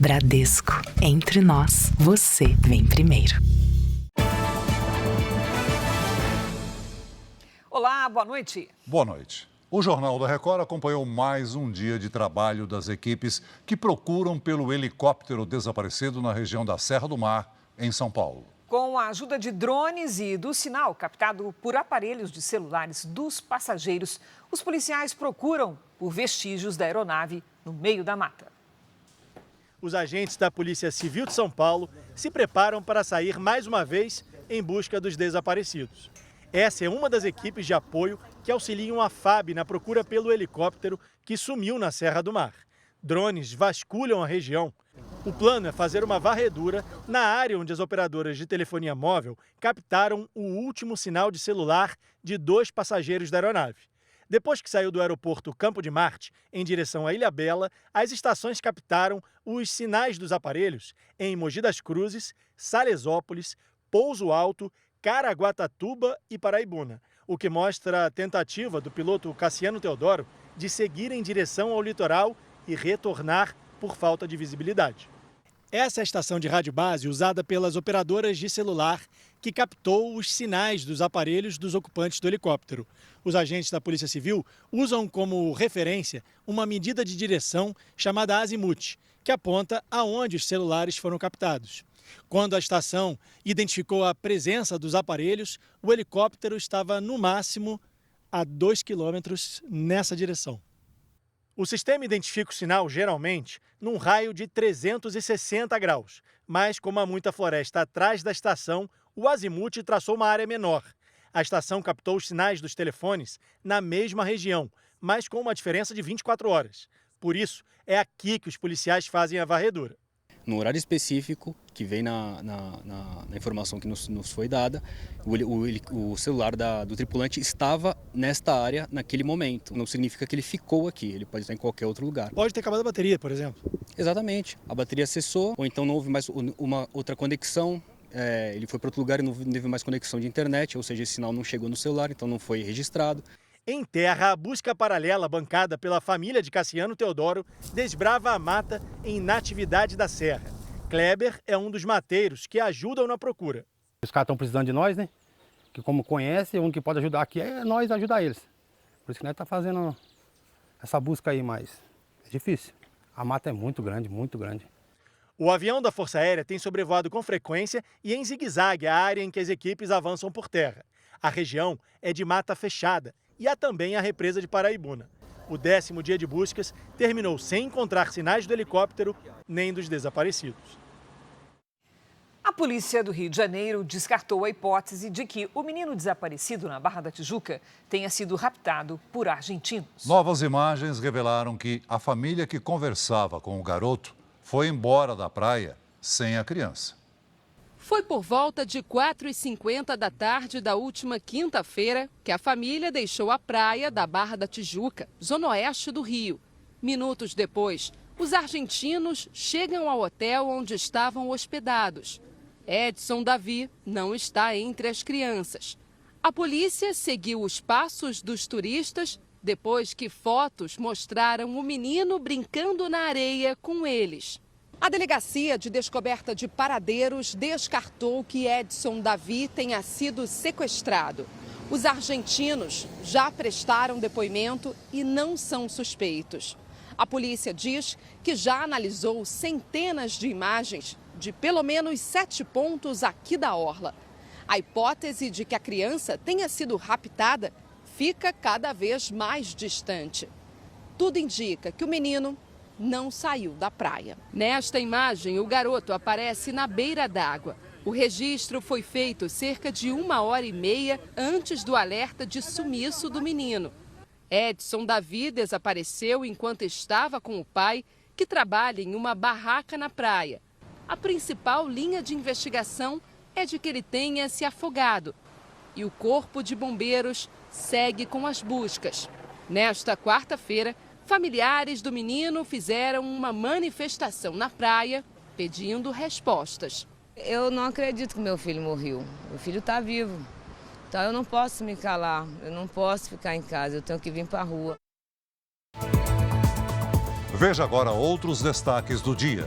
Bradesco. Entre nós, você vem primeiro. Olá, boa noite. Boa noite. O Jornal da Record acompanhou mais um dia de trabalho das equipes que procuram pelo helicóptero desaparecido na região da Serra do Mar, em São Paulo. Com a ajuda de drones e do sinal captado por aparelhos de celulares dos passageiros, os policiais procuram por vestígios da aeronave no meio da mata. Os agentes da Polícia Civil de São Paulo se preparam para sair mais uma vez em busca dos desaparecidos. Essa é uma das equipes de apoio que auxiliam a FAB na procura pelo helicóptero que sumiu na Serra do Mar. Drones vasculham a região. O plano é fazer uma varredura na área onde as operadoras de telefonia móvel captaram o último sinal de celular de 2 passageiros da aeronave. Depois que saiu do aeroporto Campo de Marte, em direção à Ilhabela, as estações captaram os sinais dos aparelhos em Mogi das Cruzes, Salesópolis, Pouso Alto, Caraguatatuba e Paraibuna, o que mostra a tentativa do piloto Cassiano Teodoro de seguir em direção ao litoral e retornar por falta de visibilidade. Essa é a estação de rádio base usada pelas operadoras de celular que captou os sinais dos aparelhos dos ocupantes do helicóptero. Os agentes da Polícia Civil usam como referência uma medida de direção chamada azimute, que aponta aonde os celulares foram captados. Quando a estação identificou a presença dos aparelhos, o helicóptero estava no máximo a 2 quilômetros nessa direção. O sistema identifica o sinal, geralmente, num raio de 360 graus. Mas, como há muita floresta atrás da estação, o azimute traçou uma área menor. A estação captou os sinais dos telefones na mesma região, mas com uma diferença de 24 horas. Por isso, é aqui que os policiais fazem a varredura. No horário específico, que vem na informação que nos foi dada, o celular do tripulante estava nesta área naquele momento. Não significa que ele ficou aqui, ele pode estar em qualquer outro lugar. Pode ter acabado a bateria, por exemplo? Exatamente. A bateria cessou, ou então não houve mais uma outra conexão. Ele foi para outro lugar e não teve mais conexão de internet, ou seja, esse sinal não chegou no celular, então não foi registrado. Em terra, a busca paralela bancada pela família de Cassiano Teodoro desbrava a mata em Natividade da Serra. Kleber é um dos mateiros que ajudam na procura. Os caras estão precisando de nós, né? Que como conhece, um que pode ajudar aqui é nós ajudar eles. Por isso que nós estamos fazendo essa busca aí, mas é difícil. A mata é muito grande, muito grande. O avião da Força Aérea tem sobrevoado com frequência e em zigue-zague a área em que as equipes avançam por terra. A região é de mata fechada e há também a represa de Paraibuna. O 10º dia de buscas terminou sem encontrar sinais do helicóptero nem dos desaparecidos. A polícia do Rio de Janeiro descartou a hipótese de que o menino desaparecido na Barra da Tijuca tenha sido raptado por argentinos. Novas imagens revelaram que a família que conversava com o garoto foi embora da praia sem a criança. Foi por volta de 4h50 da tarde da última quinta-feira que a família deixou a praia da Barra da Tijuca, zona oeste do Rio. Minutos depois, os argentinos chegam ao hotel onde estavam hospedados. Edson Davi não está entre as crianças. A polícia seguiu os passos dos turistas depois que fotos mostraram o menino brincando na areia com eles. A Delegacia de Descoberta de Paradeiros descartou que Edson Davi tenha sido sequestrado. Os argentinos já prestaram depoimento e não são suspeitos. A polícia diz que já analisou centenas de imagens de pelo menos 7 pontos aqui da orla. A hipótese de que a criança tenha sido raptada fica cada vez mais distante. Tudo indica que o menino não saiu da praia. Nesta imagem, o garoto aparece na beira d'água. O registro foi feito cerca de 1h30 antes do alerta de sumiço do menino. Edson Davi desapareceu enquanto estava com o pai, que trabalha em uma barraca na praia. A principal linha de investigação é de que ele tenha se afogado. E o Corpo de Bombeiros segue com as buscas. Nesta quarta-feira, familiares do menino fizeram uma manifestação na praia pedindo respostas. Eu não acredito que meu filho morreu. Meu filho está vivo. Então eu não posso me calar, eu não posso ficar em casa, eu tenho que vir para a rua. Veja agora outros destaques do dia.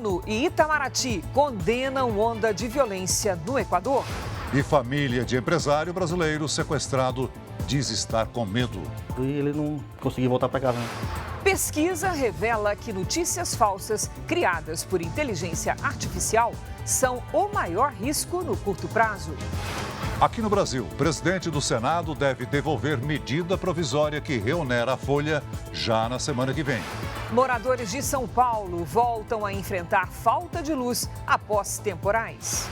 ONU e Itamaraty condenam onda de violência no Equador. E família de empresário brasileiro sequestrado diz estar com medo. E ele não conseguiu voltar para casa, né? Pesquisa revela que notícias falsas criadas por inteligência artificial são o maior risco no curto prazo. Aqui no Brasil, o presidente do Senado deve devolver medida provisória que reonera a folha já na semana que vem. Moradores de São Paulo voltam a enfrentar falta de luz após temporais.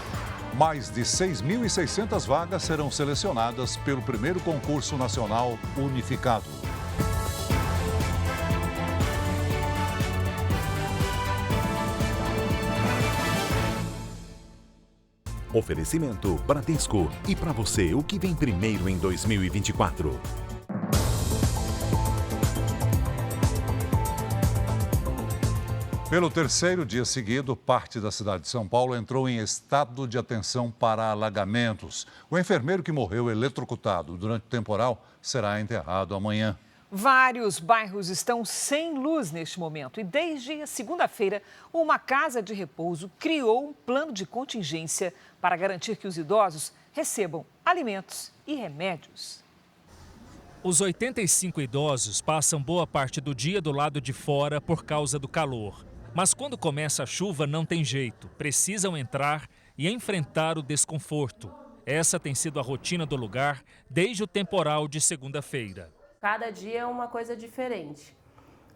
Mais de 6.600 vagas serão selecionadas pelo primeiro concurso nacional unificado. Oferecimento Bradesco. E para você, o que vem primeiro em 2024? Pelo terceiro dia seguido, parte da cidade de São Paulo entrou em estado de atenção para alagamentos. O enfermeiro que morreu eletrocutado durante o temporal será enterrado amanhã. Vários bairros estão sem luz neste momento e desde a segunda-feira, uma casa de repouso criou um plano de contingência para garantir que os idosos recebam alimentos e remédios. Os 85 idosos passam boa parte do dia do lado de fora por causa do calor. Mas quando começa a chuva não tem jeito, precisam entrar e enfrentar o desconforto. Essa tem sido a rotina do lugar desde o temporal de segunda-feira. Cada dia é uma coisa diferente,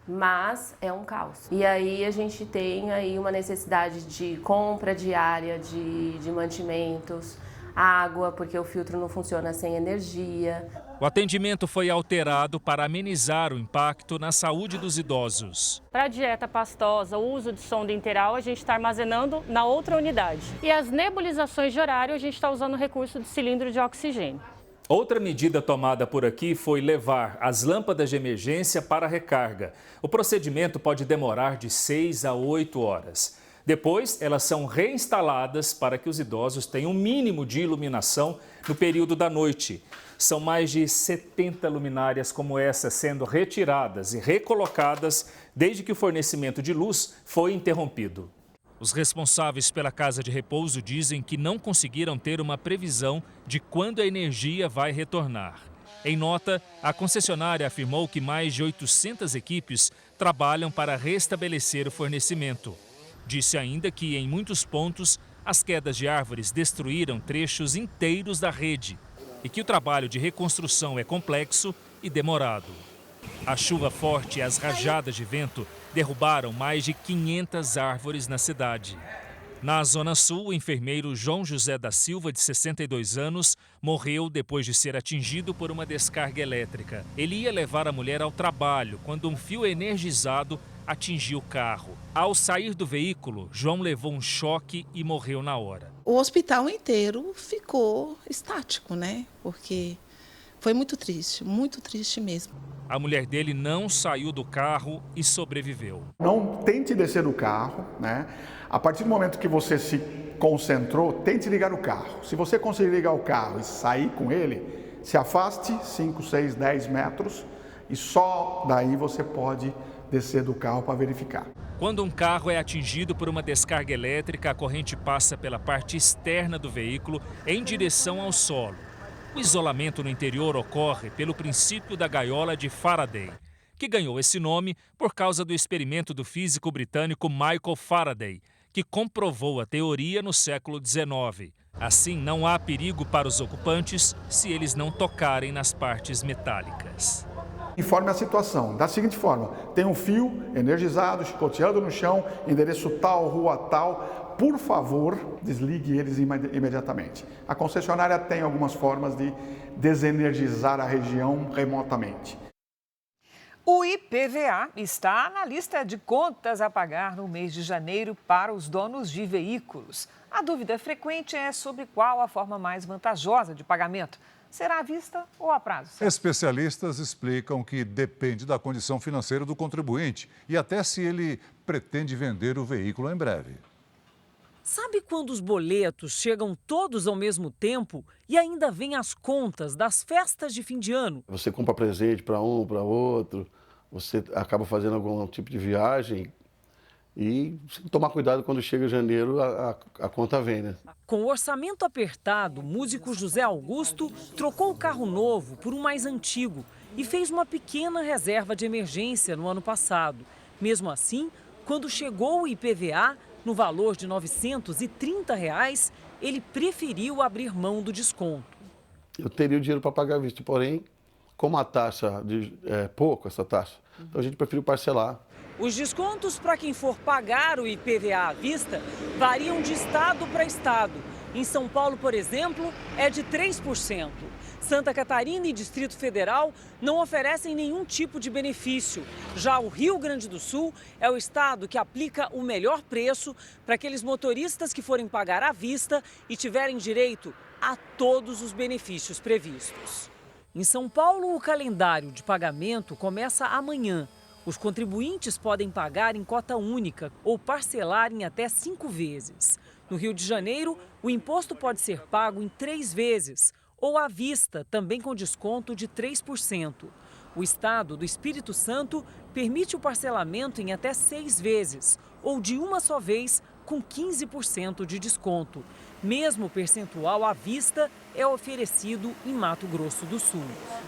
mas é um caos. E aí a gente tem aí uma necessidade de compra diária de mantimentos, água, porque o filtro não funciona sem energia. O atendimento foi alterado para amenizar o impacto na saúde dos idosos. Para a dieta pastosa, o uso de sonda interal, a gente está armazenando na outra unidade. E as nebulizações de horário, a gente está usando o recurso de cilindro de oxigênio. Outra medida tomada por aqui foi levar as lâmpadas de emergência para a recarga. O procedimento pode demorar de 6 a 8 horas. Depois, elas são reinstaladas para que os idosos tenham um mínimo de iluminação no período da noite. São mais de 70 luminárias como essa sendo retiradas e recolocadas desde que o fornecimento de luz foi interrompido. Os responsáveis pela casa de repouso dizem que não conseguiram ter uma previsão de quando a energia vai retornar. Em nota, a concessionária afirmou que mais de 800 equipes trabalham para restabelecer o fornecimento. Disse ainda que, em muitos pontos, as quedas de árvores destruíram trechos inteiros da rede e que o trabalho de reconstrução é complexo e demorado. A chuva forte e as rajadas de vento derrubaram mais de 500 árvores na cidade. Na Zona Sul, o enfermeiro João José da Silva, de 62 anos, morreu depois de ser atingido por uma descarga elétrica. Ele ia levar a mulher ao trabalho quando um fio energizado atingiu o carro. Ao sair do veículo, João levou um choque e morreu na hora. O hospital inteiro ficou estático, né? Porque foi muito triste mesmo. A mulher dele não saiu do carro e sobreviveu. Não tente descer do carro, né? A partir do momento que você se concentrou, tente ligar o carro. Se você conseguir ligar o carro e sair com ele, se afaste 5, 6, 10 metros e só daí você pode descer do carro para verificar. Quando um carro é atingido por uma descarga elétrica, a corrente passa pela parte externa do veículo em direção ao solo. O isolamento no interior ocorre pelo princípio da gaiola de Faraday, que ganhou esse nome por causa do experimento do físico britânico Michael Faraday, que comprovou a teoria no século XIX. Assim, não há perigo para os ocupantes se eles não tocarem nas partes metálicas. Informe a situação da seguinte forma: tem um fio energizado, chicoteando no chão, endereço tal, rua tal. Por favor, desligue eles imediatamente. A concessionária tem algumas formas de desenergizar a região remotamente. O IPVA está na lista de contas a pagar no mês de janeiro para os donos de veículos. A dúvida frequente é sobre qual a forma mais vantajosa de pagamento. Será à vista ou a prazo? Especialistas explicam que depende da condição financeira do contribuinte e até se ele pretende vender o veículo em breve. Sabe quando os boletos chegam todos ao mesmo tempo e ainda vêm as contas das festas de fim de ano? Você compra presente para um, para outro, você acaba fazendo algum tipo de viagem E tomar cuidado quando chega janeiro, a conta vem, né? Com o orçamento apertado, o músico José Augusto trocou o carro novo por um mais antigo e fez uma pequena reserva de emergência no ano passado. Mesmo assim, quando chegou o IPVA, no valor de R$ 930, ele preferiu abrir mão do desconto. Eu teria o dinheiro para pagar à vista, porém, como a taxa é pouco, essa taxa, então a gente preferiu parcelar. Os descontos para quem for pagar o IPVA à vista variam de estado para estado. Em São Paulo, por exemplo, é de 3%. Santa Catarina e Distrito Federal não oferecem nenhum tipo de benefício. Já o Rio Grande do Sul é o estado que aplica o melhor preço para aqueles motoristas que forem pagar à vista e tiverem direito a todos os benefícios previstos. Em São Paulo, o calendário de pagamento começa amanhã. Os contribuintes podem pagar em cota única ou parcelar em até 5 vezes. No Rio de Janeiro, o imposto pode ser pago em 3 vezes ou à vista, também com desconto de 3%. O estado do Espírito Santo permite o parcelamento em até 6 vezes ou de uma só vez com 15% de desconto. Mesmo o percentual à vista é oferecido em Mato Grosso do Sul.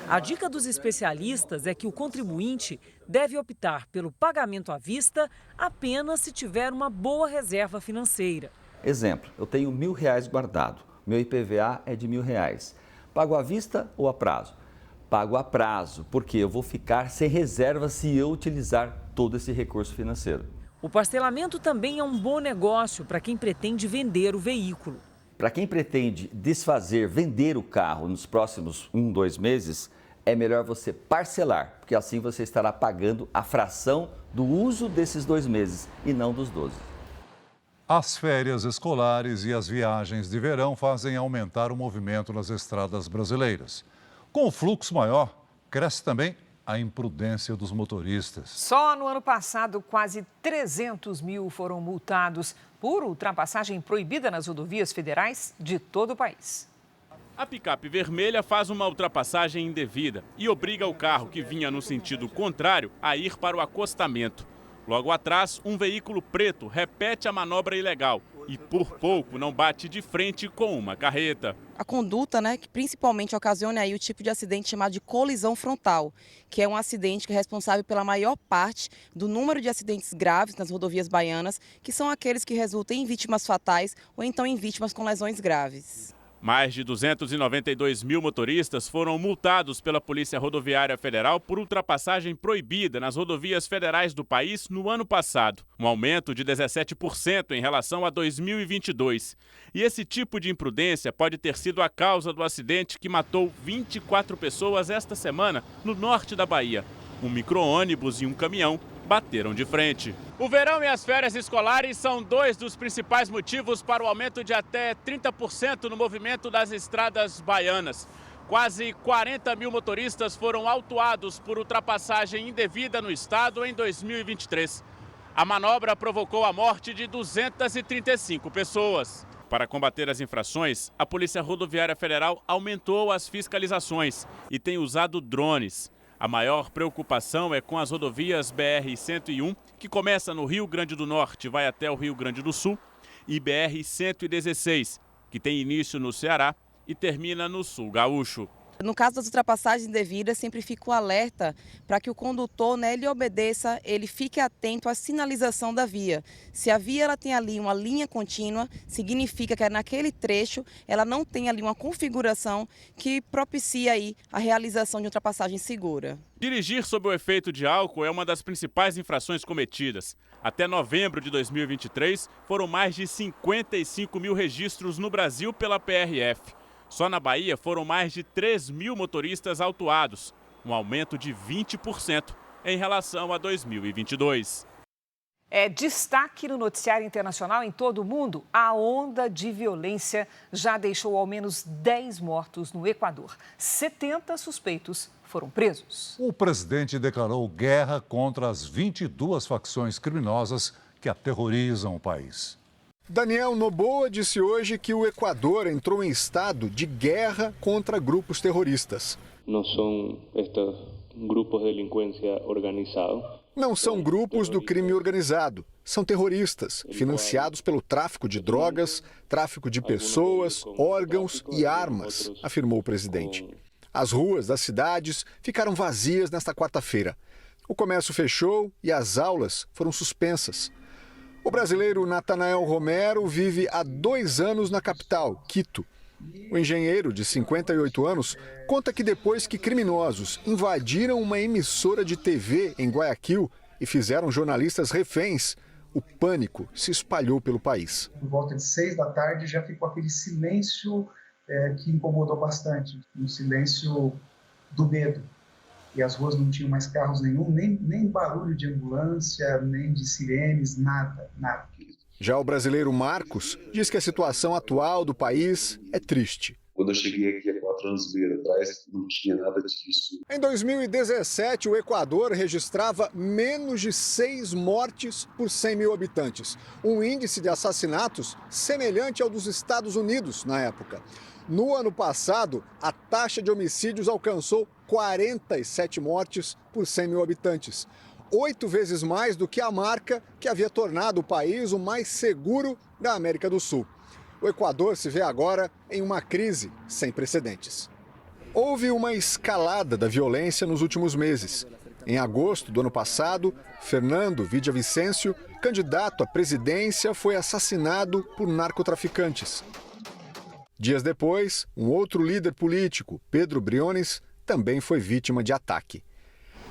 A dica dos especialistas é que o contribuinte deve optar pelo pagamento à vista apenas se tiver uma boa reserva financeira. Exemplo, eu tenho R$ 1.000 guardado, meu IPVA é de R$ 1.000. Pago à vista ou a prazo? Pago a prazo, porque eu vou ficar sem reserva se eu utilizar todo esse recurso financeiro. O parcelamento também é um bom negócio para quem pretende vender o veículo. Para quem pretende vender o carro nos próximos 1, 2 meses, é melhor você parcelar, porque assim você estará pagando a fração do uso desses 2 meses e não dos 12. As férias escolares e as viagens de verão fazem aumentar o movimento nas estradas brasileiras. Com o fluxo maior, cresce também a imprudência dos motoristas. Só no ano passado, quase 300 mil foram multados por ultrapassagem proibida nas rodovias federais de todo o país. A picape vermelha faz uma ultrapassagem indevida e obriga o carro que vinha no sentido contrário a ir para o acostamento. Logo atrás, um veículo preto repete a manobra ilegal e, por pouco, não bate de frente com uma carreta. A conduta, que principalmente ocasiona aí o tipo de acidente chamado de colisão frontal, que é um acidente que é responsável pela maior parte do número de acidentes graves nas rodovias baianas, que são aqueles que resultam em vítimas fatais ou então em vítimas com lesões graves. Mais de 292 mil motoristas foram multados pela Polícia Rodoviária Federal por ultrapassagem proibida nas rodovias federais do país no ano passado, um aumento de 17% em relação a 2022. E esse tipo de imprudência pode ter sido a causa do acidente que matou 24 pessoas esta semana no norte da Bahia. Um micro-ônibus e um caminhão bateram de frente. O verão e as férias escolares são 2 dos principais motivos para o aumento de até 30% no movimento das estradas baianas. Quase 40 mil motoristas foram autuados por ultrapassagem indevida no estado em 2023. A manobra provocou a morte de 235 pessoas. Para combater as infrações, a Polícia Rodoviária Federal aumentou as fiscalizações e tem usado drones. A maior preocupação é com as rodovias BR-101, que começa no Rio Grande do Norte e vai até o Rio Grande do Sul, e BR-116, que tem início no Ceará e termina no Sul Gaúcho. No caso das ultrapassagens indevidas, sempre fica o alerta para que o condutor ele obedeça, ele fique atento à sinalização da via. Se a via ela tem ali uma linha contínua, significa que naquele trecho ela não tem ali uma configuração que propicia aí a realização de ultrapassagem segura. Dirigir sob o efeito de álcool é uma das principais infrações cometidas. Até novembro de 2023, foram mais de 55 mil registros no Brasil pela PRF. Só na Bahia foram mais de 3 mil motoristas autuados, um aumento de 20% em relação a 2022. É destaque no noticiário internacional em todo o mundo. A onda de violência já deixou ao menos 10 mortos no Equador. 70 suspeitos foram presos. O presidente declarou guerra contra as 22 facções criminosas que aterrorizam o país. Daniel Noboa disse hoje que o Equador entrou em estado de guerra contra grupos terroristas. Não são estas grupos de delinquência organizado. Não são grupos do crime organizado, são terroristas, financiados pelo tráfico de drogas, tráfico de pessoas, órgãos e armas, afirmou o presidente. As ruas das cidades ficaram vazias nesta quarta-feira. O comércio fechou e as aulas foram suspensas. O brasileiro Natanael Romero vive há 2 anos na capital, Quito. O engenheiro, de 58 anos, conta que depois que criminosos invadiram uma emissora de TV em Guayaquil e fizeram jornalistas reféns, o pânico se espalhou pelo país. Por volta de 6 da tarde já ficou aquele silêncio que incomodou bastante, um silêncio do medo. E as ruas não tinham mais carros nenhum, nem barulho de ambulância, nem de sirenes, nada. Já o brasileiro Marcos diz que a situação atual do país é triste. Quando eu cheguei aqui há 4 anos e meio atrás, não tinha nada disso. Em 2017, o Equador registrava menos de 6 mortes por 100 mil habitantes. Um índice de assassinatos semelhante ao dos Estados Unidos na época. No ano passado, a taxa de homicídios alcançou 47 mortes por 100 mil habitantes. 8 vezes mais do que a marca que havia tornado o país o mais seguro da América do Sul. O Equador se vê agora em uma crise sem precedentes. Houve uma escalada da violência nos últimos meses. Em agosto do ano passado, Fernando Villavicencio, candidato à presidência, foi assassinado por narcotraficantes. Dias depois, um outro líder político, Pedro Briones, também foi vítima de ataque.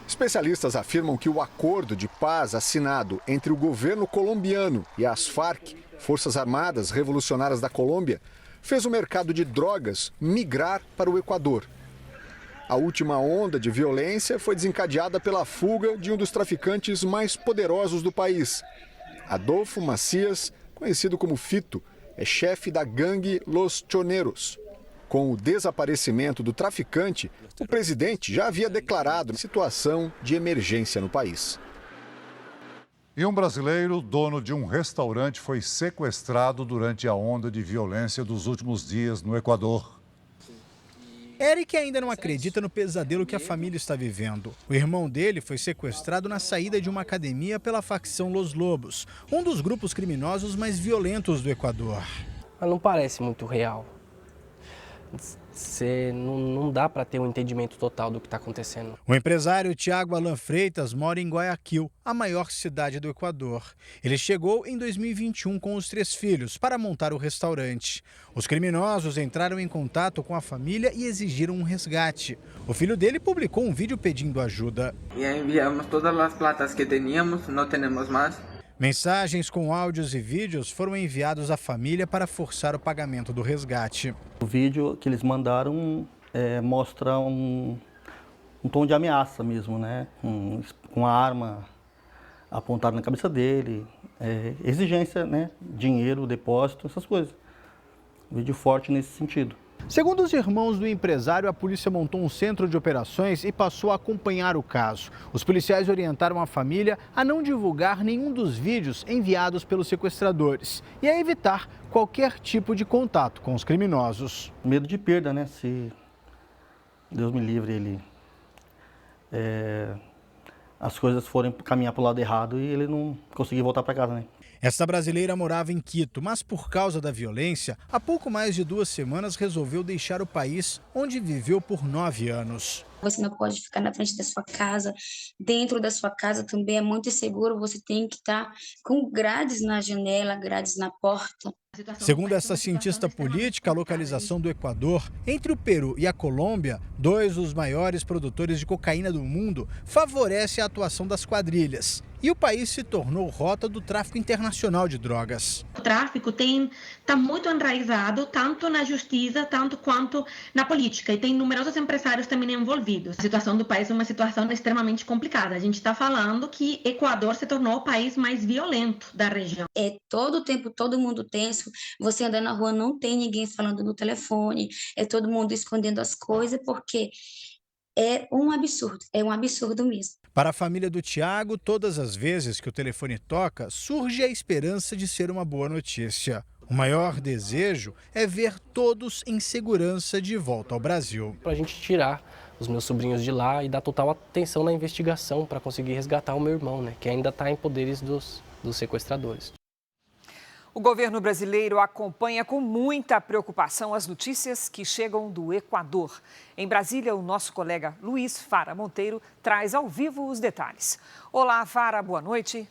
Especialistas afirmam que o acordo de paz assinado entre o governo colombiano e as Farc, Forças Armadas Revolucionárias da Colômbia, fez o mercado de drogas migrar para o Equador. A última onda de violência foi desencadeada pela fuga de um dos traficantes mais poderosos do país. Adolfo Macias, conhecido como Fito, é chefe da gangue Los Choneros. Com o desaparecimento do traficante, o presidente já havia declarado situação de emergência no país. E um brasileiro, dono de um restaurante, foi sequestrado durante a onda de violência dos últimos dias no Equador. Eric ainda não acredita no pesadelo que a família está vivendo. O irmão dele foi sequestrado na saída de uma academia pela facção Los Lobos, um dos grupos criminosos mais violentos do Equador. Mas não parece muito real. Não dá para ter um entendimento total do que está acontecendo. O empresário Tiago Alan Freitas mora em Guayaquil, a maior cidade do Equador. Ele chegou em 2021 com os 3 filhos para montar o restaurante. Os criminosos entraram em contato com a família e exigiram um resgate. O filho dele publicou um vídeo pedindo ajuda. E enviamos todas as platas que tínhamos, não temos mais. Mensagens com áudios e vídeos foram enviados à família para forçar o pagamento do resgate. O vídeo que eles mandaram mostra um tom de ameaça mesmo, né? Com a arma apontada na cabeça dele, exigência, né? Dinheiro, depósito, essas coisas. Um vídeo forte nesse sentido. Segundo os irmãos do empresário, a polícia montou um centro de operações e passou a acompanhar o caso. Os policiais orientaram a família a não divulgar nenhum dos vídeos enviados pelos sequestradores e a evitar qualquer tipo de contato com os criminosos. Medo de perda, né? Se Deus me livre, as coisas forem caminhar para o lado errado e ele não conseguir voltar para casa, né? Esta brasileira morava em Quito, mas por causa da violência, há pouco mais de 2 semanas resolveu deixar o país, onde viveu por 9 anos. Você não pode ficar na frente da sua casa, dentro da sua casa também é muito inseguro, você tem que estar com grades na janela, grades na porta. Segundo essa cientista política, a localização do Equador, entre o Peru e a Colômbia, 2 dos maiores produtores de cocaína do mundo, favorece a atuação das quadrilhas. E o país se tornou rota do tráfico internacional de drogas. O tráfico está muito enraizado, tanto na justiça, tanto quanto na política, e tem numerosos empresários também envolvidos. A situação do país é uma situação extremamente complicada. A gente está falando que Equador se tornou o país mais violento da região. É todo o tempo, todo mundo tenso, você andando na rua, não tem ninguém falando no telefone, é todo mundo escondendo as coisas, porque é um absurdo mesmo. Para a família do Tiago, todas as vezes que o telefone toca, surge a esperança de ser uma boa notícia. O maior desejo é ver todos em segurança de volta ao Brasil. Para a gente tirar os meus sobrinhos de lá e dar total atenção na investigação para conseguir resgatar o meu irmão, né, que ainda está em poderes dos sequestradores. O governo brasileiro acompanha com muita preocupação as notícias que chegam do Equador. Em Brasília, o nosso colega Luiz Fara Monteiro traz ao vivo os detalhes. Olá, Fara, boa noite.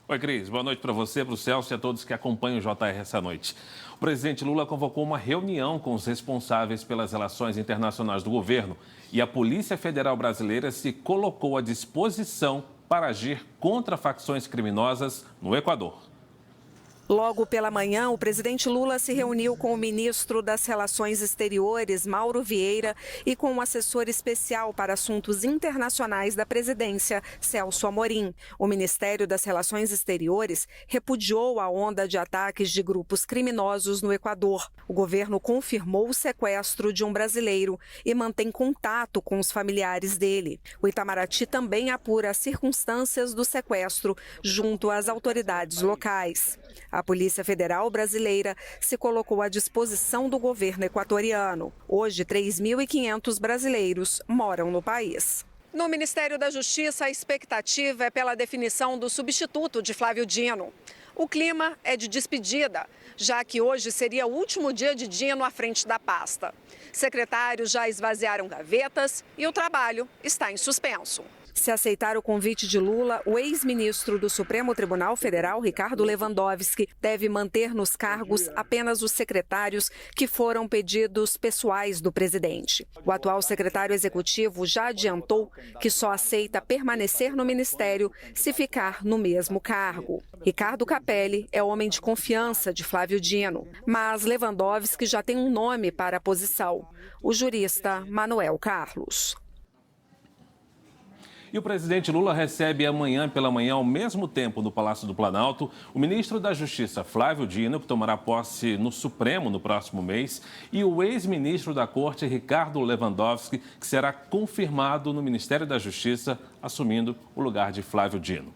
Oi, Cris. Boa noite para você, para o Celso e a todos que acompanham o JR essa noite. O presidente Lula convocou uma reunião com os responsáveis pelas relações internacionais do governo e a Polícia Federal Brasileira se colocou à disposição para agir contra facções criminosas no Equador. Logo pela manhã, o presidente Lula se reuniu com o ministro das Relações Exteriores, Mauro Vieira, e com o assessor especial para assuntos internacionais da presidência, Celso Amorim. O Ministério das Relações Exteriores repudiou a onda de ataques de grupos criminosos no Equador. O governo confirmou o sequestro de um brasileiro e mantém contato com os familiares dele. O Itamaraty também apura as circunstâncias do sequestro junto às autoridades locais. A Polícia Federal Brasileira se colocou à disposição do governo equatoriano. Hoje, 3.500 brasileiros moram no país. No Ministério da Justiça, a expectativa é pela definição do substituto de Flávio Dino. O clima é de despedida, já que hoje seria o último dia de Dino à frente da pasta. Secretários já esvaziaram gavetas e o trabalho está em suspenso. Se aceitar o convite de Lula, o ex-ministro do Supremo Tribunal Federal, Ricardo Lewandowski, deve manter nos cargos apenas os secretários que foram pedidos pessoais do presidente. O atual secretário executivo já adiantou que só aceita permanecer no ministério se ficar no mesmo cargo. Ricardo Capelli é homem de confiança de Flávio Dino, mas Lewandowski já tem um nome para a posição: o jurista Manuel Carlos. E o presidente Lula recebe amanhã pela manhã, ao mesmo tempo, no Palácio do Planalto, o ministro da Justiça, Flávio Dino, que tomará posse no Supremo no próximo mês, e o ex-ministro da Corte, Ricardo Lewandowski, que será confirmado no Ministério da Justiça, assumindo o lugar de Flávio Dino.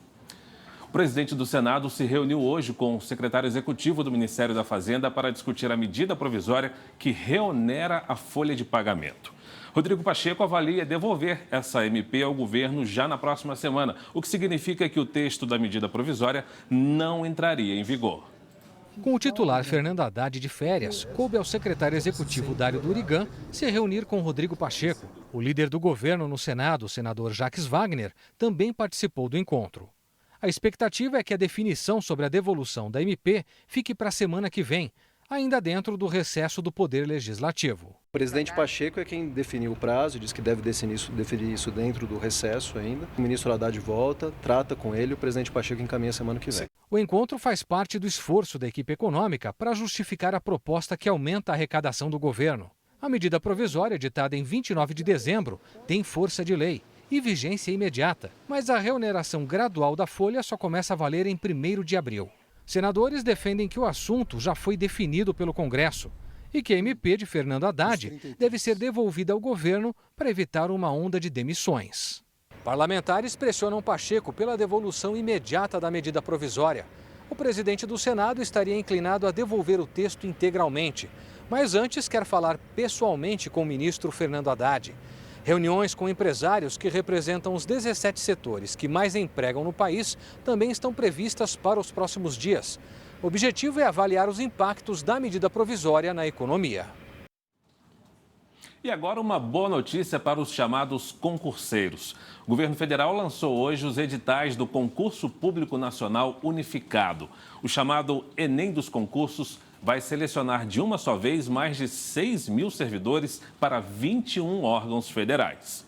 O presidente do Senado se reuniu hoje com o secretário executivo do Ministério da Fazenda para discutir a medida provisória que reonera a folha de pagamento. Rodrigo Pacheco avalia devolver essa MP ao governo já na próxima semana, o que significa que o texto da medida provisória não entraria em vigor. Com o titular Fernando Haddad de férias, coube ao secretário executivo Dário Durigan se reunir com Rodrigo Pacheco. O líder do governo no Senado, o senador Jacques Wagner, também participou do encontro. A expectativa é que a definição sobre a devolução da MP fique para a semana que vem, ainda dentro do recesso do Poder Legislativo. O presidente Pacheco é quem definiu o prazo, diz que deve definir isso dentro do recesso ainda. O ministro Haddad volta, trata com ele e o presidente Pacheco encaminha semana que vem. O encontro faz parte do esforço da equipe econômica para justificar a proposta que aumenta a arrecadação do governo. A medida provisória, editada em 29 de dezembro, tem força de lei e vigência imediata, mas a reoneração gradual da folha só começa a valer em 1º de abril. Senadores defendem que o assunto já foi definido pelo Congresso e que a MP de Fernando Haddad deve ser devolvida ao governo para evitar uma onda de demissões. Parlamentares pressionam Pacheco pela devolução imediata da medida provisória. O presidente do Senado estaria inclinado a devolver o texto integralmente, mas antes quer falar pessoalmente com o ministro Fernando Haddad. Reuniões com empresários que representam os 17 setores que mais empregam no país também estão previstas para os próximos dias. O objetivo é avaliar os impactos da medida provisória na economia. E agora uma boa notícia para os chamados concurseiros. O governo federal lançou hoje os editais do Concurso Público Nacional Unificado. O chamado Enem dos concursos vai selecionar de uma só vez mais de 6.000 servidores para 21 órgãos federais.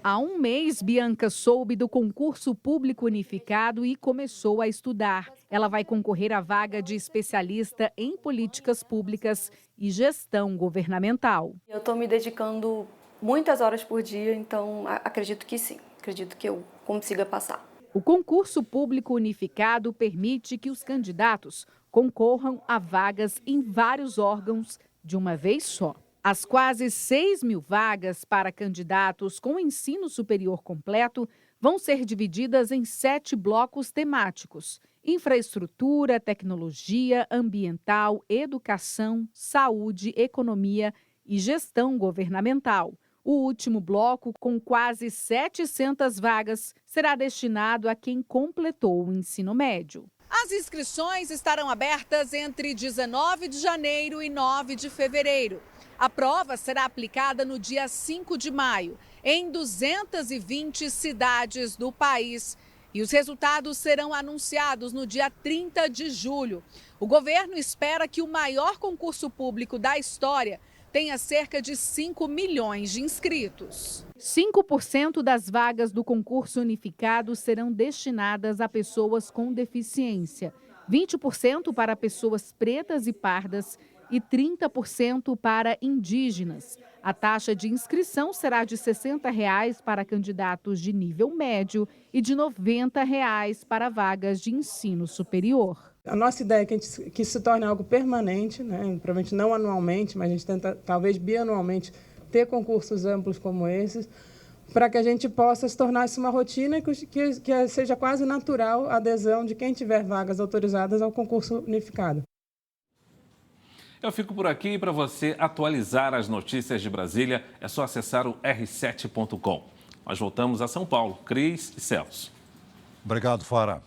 Há um mês, Bianca soube do concurso público unificado e começou a estudar. Ela vai concorrer à vaga de especialista em políticas públicas e gestão governamental. Eu estou me dedicando muitas horas por dia, então acredito que sim. Acredito que eu consiga passar. O concurso público unificado permite que os candidatos concorram a vagas em vários órgãos de uma vez só. As quase 6.000 vagas para candidatos com ensino superior completo vão ser divididas em 7 blocos temáticos: infraestrutura, tecnologia, ambiental, educação, saúde, economia e gestão governamental. O último bloco, com quase 700 vagas, será destinado a quem completou o ensino médio. As inscrições estarão abertas entre 19 de janeiro e 9 de fevereiro. A prova será aplicada no dia 5 de maio, em 220 cidades do país. E os resultados serão anunciados no dia 30 de julho. O governo espera que o maior concurso público da história tenha cerca de 5 milhões de inscritos. 5% das vagas do concurso unificado serão destinadas a pessoas com deficiência, 20% para pessoas pretas e pardas e 30% para indígenas. A taxa de inscrição será de R$ 60 para candidatos de nível médio e de R$ 90 para vagas de ensino superior. A nossa ideia é que isso se torne algo permanente, né? Provavelmente não anualmente, mas a gente tenta, talvez bianualmente, ter concursos amplos como esses, para que a gente possa se tornar isso uma rotina que seja quase natural a adesão de quem tiver vagas autorizadas ao concurso unificado. Eu fico por aqui e para você atualizar as notícias de Brasília é só acessar o r7.com. Nós voltamos a São Paulo. Cris e Celso. Obrigado, Fara.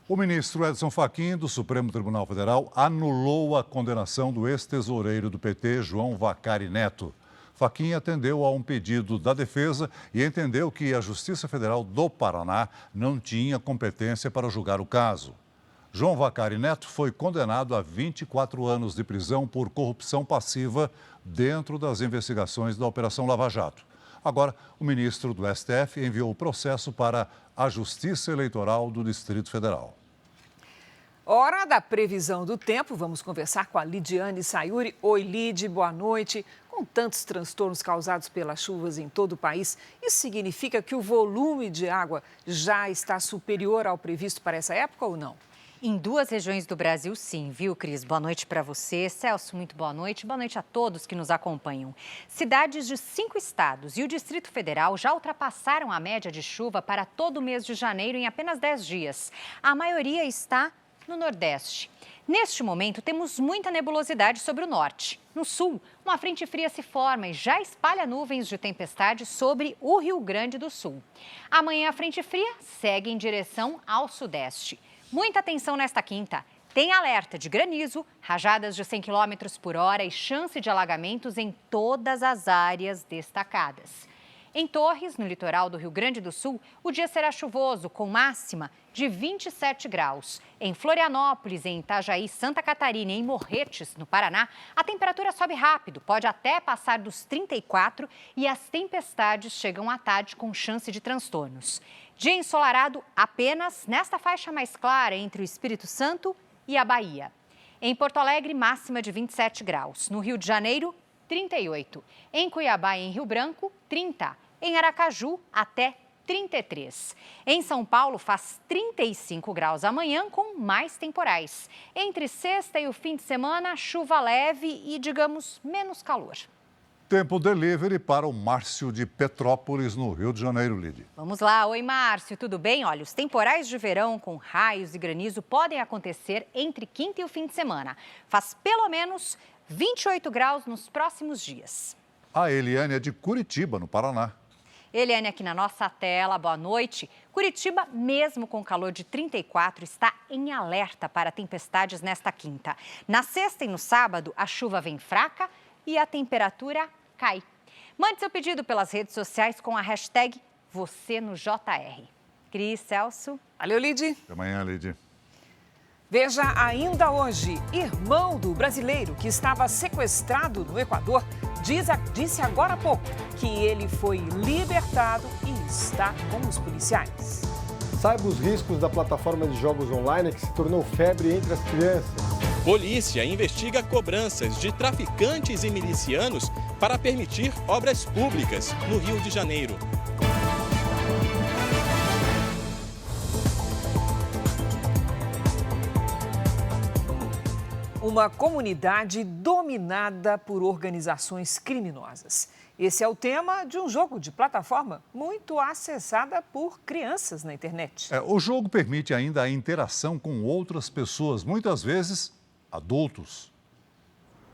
O ministro Edson Fachin, do Supremo Tribunal Federal, anulou a condenação do ex-tesoureiro do PT, João Vacari Neto. Fachin atendeu a um pedido da defesa e entendeu que a Justiça Federal do Paraná não tinha competência para julgar o caso. João Vacari Neto foi condenado a 24 anos de prisão por corrupção passiva dentro das investigações da Operação Lava Jato. Agora, o ministro do STF enviou o processo para a Justiça Eleitoral do Distrito Federal. Hora da previsão do tempo. Vamos conversar com a Lidiane Sayuri. Oi, Lid, boa noite. Com tantos transtornos causados pelas chuvas em todo o país, isso significa que o volume de água já está superior ao previsto para essa época ou não? Em 2 regiões do Brasil, sim, viu, Cris? Boa noite para você. Celso, muito boa noite. Boa noite a todos que nos acompanham. Cidades de 5 estados e o Distrito Federal já ultrapassaram a média de chuva para todo o mês de janeiro em apenas 10 dias. A maioria está no Nordeste. Neste momento, temos muita nebulosidade sobre o norte. No sul, uma frente fria se forma e já espalha nuvens de tempestade sobre o Rio Grande do Sul. Amanhã, a frente fria segue em direção ao sudeste. Muita atenção nesta quinta. Tem alerta de granizo, rajadas de 100 km por hora e chance de alagamentos em todas as áreas destacadas. Em Torres, no litoral do Rio Grande do Sul, o dia será chuvoso, com máxima de 27 graus. Em Florianópolis, em Itajaí, Santa Catarina e em Morretes, no Paraná, a temperatura sobe rápido, pode até passar dos 34 e as tempestades chegam à tarde com chance de transtornos. Dia ensolarado apenas nesta faixa mais clara entre o Espírito Santo e a Bahia. Em Porto Alegre, máxima de 27 graus. No Rio de Janeiro, 38. Em Cuiabá e em Rio Branco, 30. Em Aracaju, até 33. Em São Paulo, faz 35 graus amanhã, com mais temporais. Entre sexta e o fim de semana, chuva leve e, digamos, menos calor. Tempo delivery para o Márcio de Petrópolis, no Rio de Janeiro, Lide. Vamos lá. Oi, Márcio, tudo bem? Olha, os temporais de verão com raios e granizo podem acontecer entre quinta e o fim de semana. Faz pelo menos 28 graus nos próximos dias. A Eliane é de Curitiba, no Paraná. Eliane, aqui na nossa tela, boa noite. Curitiba, mesmo com calor de 34, está em alerta para tempestades nesta quinta. Na sexta e no sábado, a chuva vem fraca e a temperatura cai. Mande seu pedido pelas redes sociais com a hashtag #VocêNoJR. Cris, Celso. Valeu, Lid. Até amanhã, Lid. Veja ainda hoje, irmão do brasileiro que estava sequestrado no Equador disse agora há pouco que ele foi libertado e está com os policiais. Saiba os riscos da plataforma de jogos online que se tornou febre entre as crianças. Polícia investiga cobranças de traficantes e milicianos para permitir obras públicas no Rio de Janeiro. Uma comunidade dominada por organizações criminosas. Esse é o tema de um jogo de plataforma muito acessada por crianças na internet. O jogo permite ainda a interação com outras pessoas, muitas vezes adultos.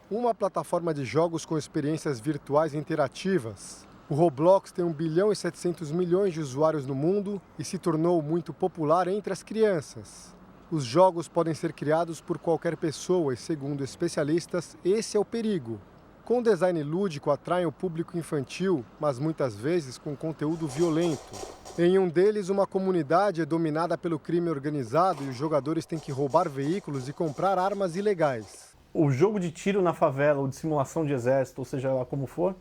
Uma plataforma de jogos com experiências virtuais interativas. O Roblox tem 1 bilhão e 700 milhões de usuários no mundo e se tornou muito popular entre as crianças. Os jogos podem ser criados por qualquer pessoa e, segundo especialistas, esse é o perigo. Com design lúdico, atraem o público infantil, mas muitas vezes com conteúdo violento. Em um deles, uma comunidade é dominada pelo crime organizado e os jogadores têm que roubar veículos e comprar armas ilegais. O jogo de tiro na favela, ou de simulação de exército, ou seja lá como for,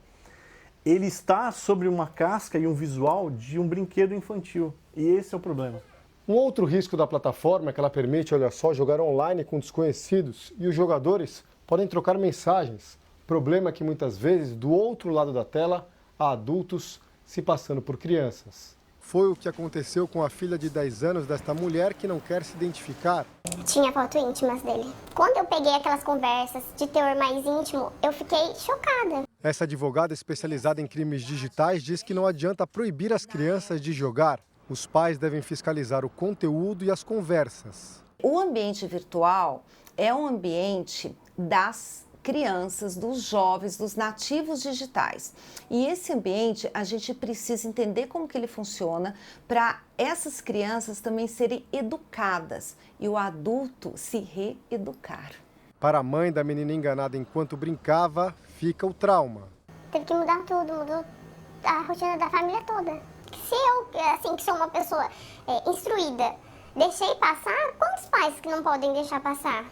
ele está sobre uma casca e um visual de um brinquedo infantil. E esse é o problema. Um outro risco da plataforma é que ela permite, olha só, jogar online com desconhecidos e os jogadores podem trocar mensagens. O problema é que muitas vezes, do outro lado da tela, há adultos se passando por crianças. Foi o que aconteceu com a filha de 10 anos desta mulher que não quer se identificar. Tinha foto íntimas dele. Quando eu peguei aquelas conversas de teor mais íntimo, eu fiquei chocada. Essa advogada especializada em crimes digitais diz que não adianta proibir as crianças de jogar. Os pais devem fiscalizar o conteúdo e as conversas. O ambiente virtual é um ambiente das crianças, dos jovens, dos nativos digitais. E esse ambiente a gente precisa entender como que ele funciona para essas crianças também serem educadas e o adulto se reeducar. Para a mãe da menina enganada enquanto brincava, fica o trauma. Teve que mudar tudo, mudou a rotina da família toda. Se eu, assim, que sou uma pessoa instruída, deixei passar, quantos pais que não podem deixar passar?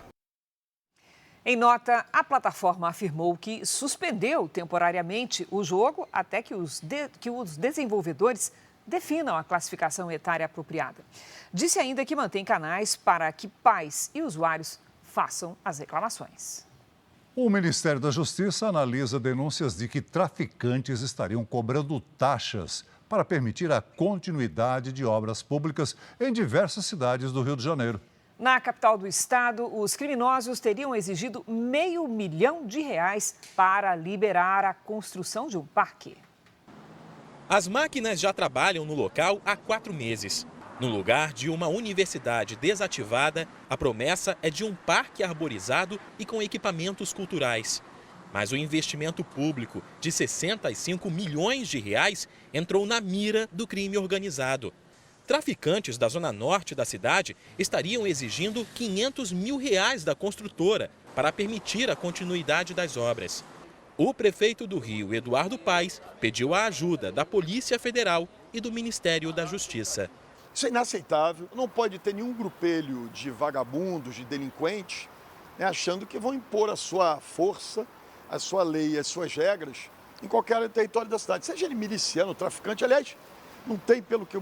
Em nota, a plataforma afirmou que suspendeu temporariamente o jogo até que os desenvolvedores definam a classificação etária apropriada. Disse ainda que mantém canais para que pais e usuários façam as reclamações. O Ministério da Justiça analisa denúncias de que traficantes estariam cobrando taxas para permitir a continuidade de obras públicas em diversas cidades do Rio de Janeiro. Na capital do estado, os criminosos teriam exigido R$500 milhão para liberar a construção de um parque. As máquinas já trabalham no local há 4 meses. No lugar de uma universidade desativada, a promessa é de um parque arborizado e com equipamentos culturais. Mas o investimento público de R$65 milhões entrou na mira do crime organizado. Traficantes da zona norte da cidade estariam exigindo R$500 mil da construtora para permitir a continuidade das obras. O prefeito do Rio, Eduardo Paes, pediu a ajuda da Polícia Federal e do Ministério da Justiça. Isso é inaceitável. Não pode ter nenhum grupelho de vagabundos, de delinquentes, achando que vão impor a sua força, a sua lei, as suas regras em qualquer território da cidade. Seja ele miliciano, traficante, aliás, não tem, pelo que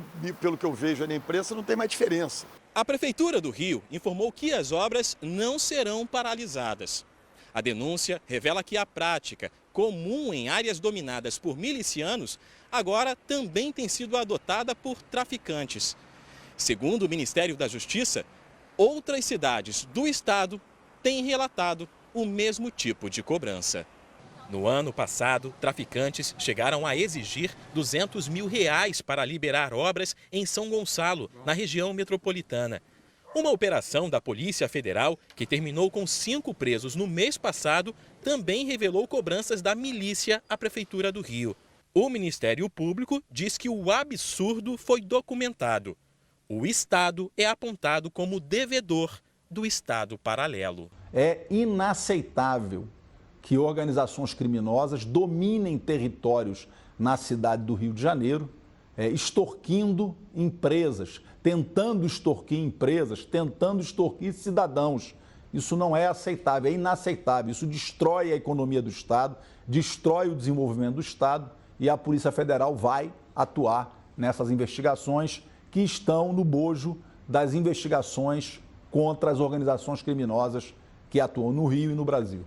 eu vejo na imprensa, não tem mais diferença. A Prefeitura do Rio informou que as obras não serão paralisadas. A denúncia revela que a prática, comum em áreas dominadas por milicianos, agora também tem sido adotada por traficantes. Segundo o Ministério da Justiça, outras cidades do estado têm relatado o mesmo tipo de cobrança. No ano passado, traficantes chegaram a exigir R$200 mil para liberar obras em São Gonçalo, na região metropolitana. Uma operação da Polícia Federal, que terminou com 5 presos no mês passado, também revelou cobranças da milícia à Prefeitura do Rio. O Ministério Público diz que o absurdo foi documentado. O Estado é apontado como devedor do Estado paralelo. É inaceitável que organizações criminosas dominem territórios na cidade do Rio de Janeiro, extorquindo empresas, tentando extorquir cidadãos. Isso não é aceitável, é inaceitável. Isso destrói a economia do Estado, destrói o desenvolvimento do Estado e a Polícia Federal vai atuar nessas investigações que estão no bojo das investigações contra as organizações criminosas que atuam no Rio e no Brasil.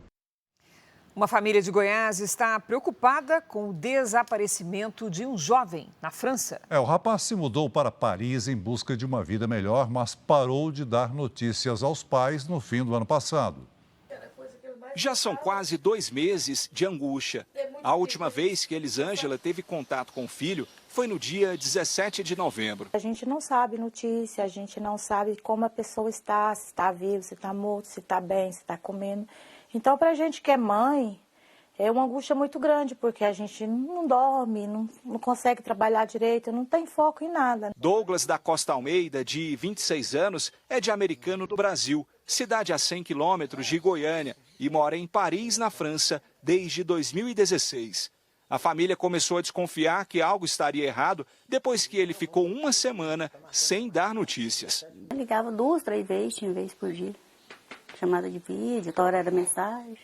Uma família de Goiás está preocupada com o desaparecimento de um jovem na França. O rapaz se mudou para Paris em busca de uma vida melhor, mas parou de dar notícias aos pais no fim do ano passado. Já são quase 2 meses de angústia. A última vez que Elisângela teve contato com o filho foi no dia 17 de novembro. A gente não sabe notícia, a gente não sabe como a pessoa está, se está vivo, se está morto, se está bem, se está comendo. Então, para a gente que é mãe, É uma angústia muito grande, porque a gente não dorme, não consegue trabalhar direito, não tem foco em nada. Douglas da Costa Almeida, de 26 anos, é de Americano do Brasil, cidade a 100 quilômetros de Goiânia, e mora em Paris, na França, desde 2016. A família começou a desconfiar que algo estaria errado depois que ele ficou uma semana sem dar notícias. Eu ligava 2, 3 vezes, tinha vez por dia. Chamada de vídeo, outra hora era mensagem.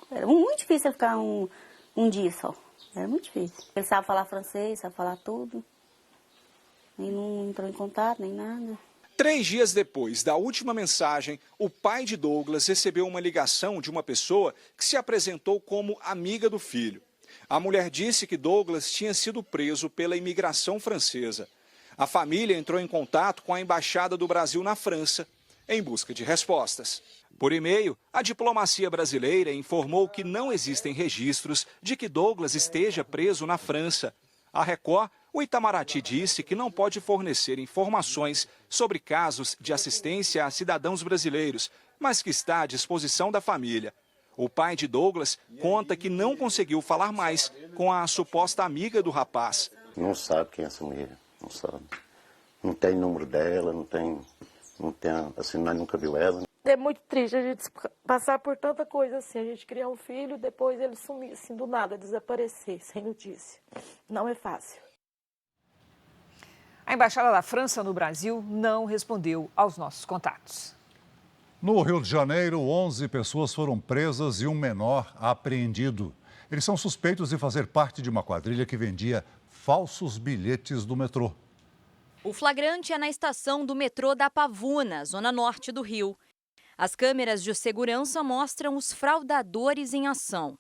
Era muito difícil ficar um dia só. Era muito difícil. Ele sabe falar francês, sabe falar tudo. E não entrou em contato, nem nada. 3 dias depois da última mensagem, o pai de Douglas recebeu uma ligação de uma pessoa que se apresentou como amiga do filho. A mulher disse que Douglas tinha sido preso pela imigração francesa. A família entrou em contato com a Embaixada do Brasil na França em busca de respostas. Por e-mail, a diplomacia brasileira informou que não existem registros de que Douglas esteja preso na França. A Record, o Itamaraty disse que não pode fornecer informações sobre casos de assistência a cidadãos brasileiros, mas que está à disposição da família. O pai de Douglas conta que não conseguiu falar mais com a suposta amiga do rapaz. Não sabe quem é essa mulher, não sabe. Não tem número dela, não tem assim, nós nunca viu ela. É muito triste a gente passar por tanta coisa assim, a gente criar um filho, depois ele sumir assim do nada, desaparecer, sem notícia. Não é fácil. A Embaixada da França no Brasil não respondeu aos nossos contatos. No Rio de Janeiro, 11 pessoas foram presas e um menor apreendido. Eles são suspeitos de fazer parte de uma quadrilha que vendia falsos bilhetes do metrô. O flagrante é na estação do metrô da Pavuna, zona norte do Rio. As câmeras de segurança mostram os fraudadores em ação.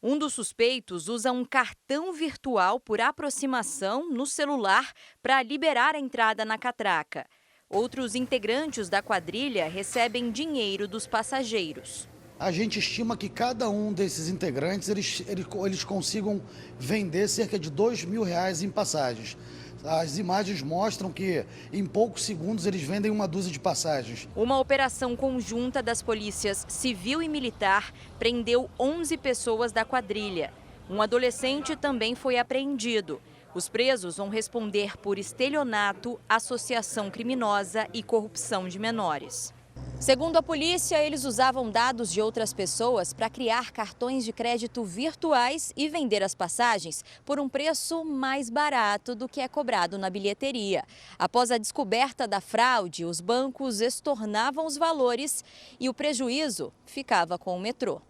Um dos suspeitos usa um cartão virtual por aproximação no celular para liberar a entrada na catraca. Outros integrantes da quadrilha recebem dinheiro dos passageiros. A gente estima que cada um desses integrantes eles consigam vender cerca de R$2.000 em passagens. As imagens mostram que em poucos segundos eles vendem uma dúzia de passagens. Uma operação conjunta das polícias civil e militar prendeu 11 pessoas da quadrilha. Um adolescente também foi apreendido. Os presos vão responder por estelionato, associação criminosa e corrupção de menores. Segundo a polícia, eles usavam dados de outras pessoas para criar cartões de crédito virtuais e vender as passagens por um preço mais barato do que é cobrado na bilheteria. Após a descoberta da fraude, os bancos estornavam os valores e o prejuízo ficava com o metrô.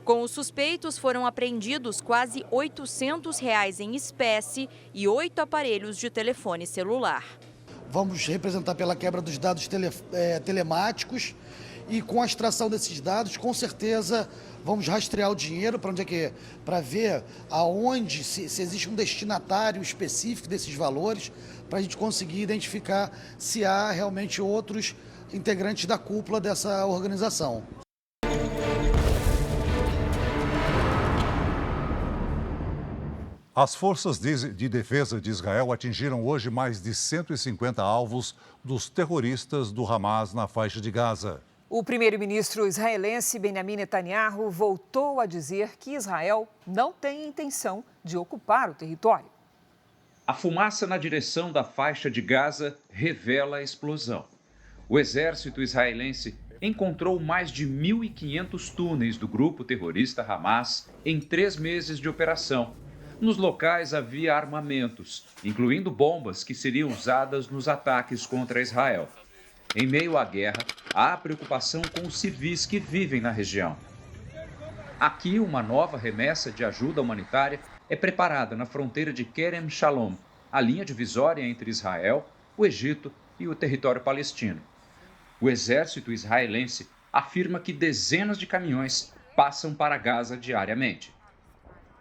Com os suspeitos foram apreendidos quase R$800 em espécie e 8 aparelhos de telefone celular. Vamos representar pela quebra dos dados telemáticos e com a extração desses dados, com certeza, vamos rastrear o dinheiro para onde é que é, para ver aonde, se existe um destinatário específico desses valores, para a gente conseguir identificar se há realmente outros integrantes da cúpula dessa organização. As forças de defesa de Israel atingiram hoje mais de 150 alvos dos terroristas do Hamas na faixa de Gaza. O primeiro-ministro israelense Benjamin Netanyahu voltou a dizer que Israel não tem intenção de ocupar o território. A fumaça na direção da faixa de Gaza revela a explosão. O exército israelense encontrou mais de 1.500 túneis do grupo terrorista Hamas em 3 meses de operação. Nos locais havia armamentos, incluindo bombas que seriam usadas nos ataques contra Israel. Em meio à guerra, há preocupação com os civis que vivem na região. Aqui, uma nova remessa de ajuda humanitária é preparada na fronteira de Kerem Shalom, a linha divisória entre Israel, o Egito e o território palestino. O exército israelense afirma que dezenas de caminhões passam para Gaza diariamente.